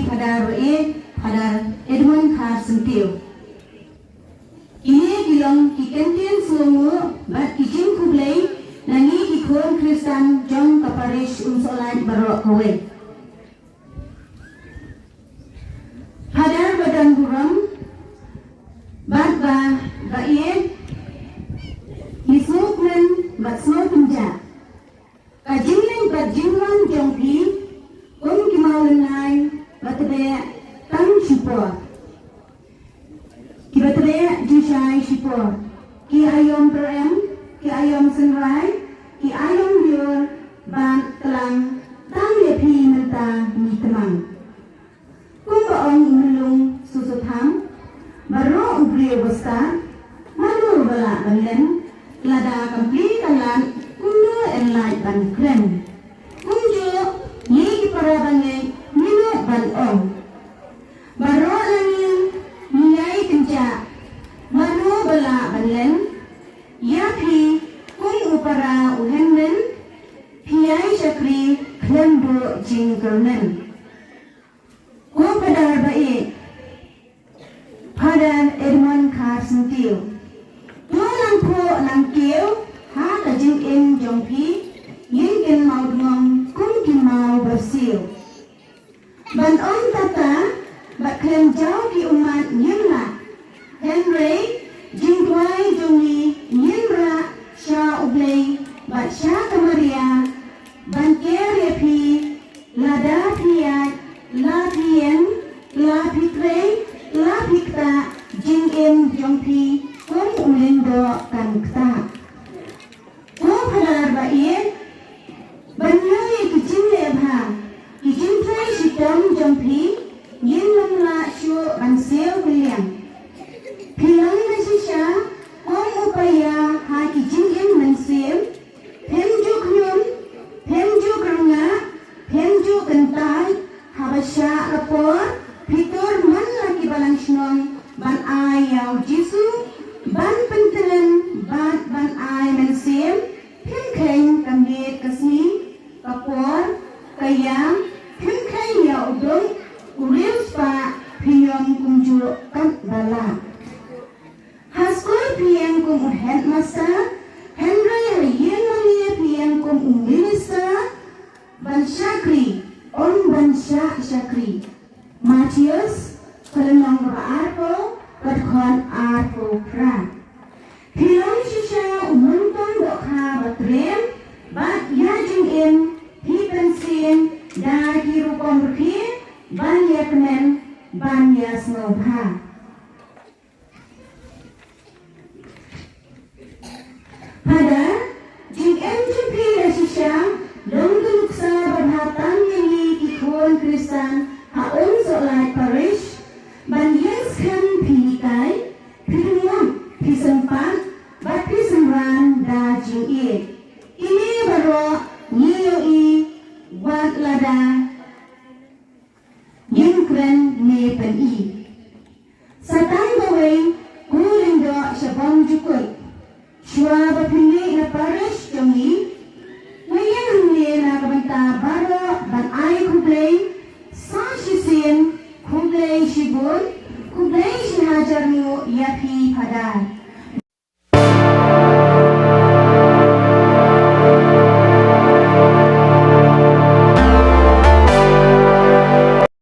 padar Edmon kharsyntiew. Ini gilong kikentian selungu bat kijing kublay nangi kikon Kristan jong kaparish unsolai barok kowe. Padar badan buram bat ba iye hisukmen bat snow pinja. Kajingling bat jingwan jongpi kimaulenai batbe tang sipor. Ki batbe jishai sipor. Ki ayom perem, ki ayom senrai, ki ayom liur ban telang tang lepi menta mi temang. Baong mulung susutham baro ubri besar malu bala banlen lada kampli kalan kundu enlai ban kren kunju ye para bange minu ban ong baro langin nyai kenca malu bala banlen yapi kung upara uhenmen piai syakri klendu jing kernen. Padar baik, padar Edmon kharsyntiew. Dua langko langkiu, ha kajing in jongpi, yin in mau dungong, kum kin mau bersiu. Ban on tata, bat klem jauh ki umat nyimla. Henry, jing tuai jongi, nyimra, sya ublay, bat sya kamaria, ban kere pi, lada piat, la pien, la pitre, la pikta, jing in jongpi, kum ulindo kan kta. Kum padar baik, banyai kijing lebha, kijing trai sitom jongpi, yin lamla syu banseo kiliang. Pilang nasisya, kum upaya ha kijing in manseo, pemjuk nyum, pemjuk renga, pemjuk kentai, habasya lapor, pitur man laki balang snong, ban ayaw jisu, ban pentelen, ban ay mensem, pimkeng kambit kasni, kapor, kayam, pimkeng yaw udong, uril spa, piyong kumjulok kan bala. Haskul piyeng kum uhen masa, Henry hayin maliya piyeng kum umilisa, ban syakri, on bansya syakri. Matius kelenong berarpo berkon arpo pra. Hilang sisa umuntong dokha batrem bat yajing in hipensin dar hirukom berkin ban yakmen ban yasnobha. Pada jing MGP sisa longduk sa berhatang yang ikon Kristan haon solai parish ban yeskan pinikai pinuam pisempat bat pisemran da jing ini baro nyoi wat lada yang keren ne pen satang bawe kulindo syabang jukul shua bapini na parish jongi ngayon ni na kabanta baro ban ay kublay sa shisin kublay shibun kublay shinajar niyo yapi padar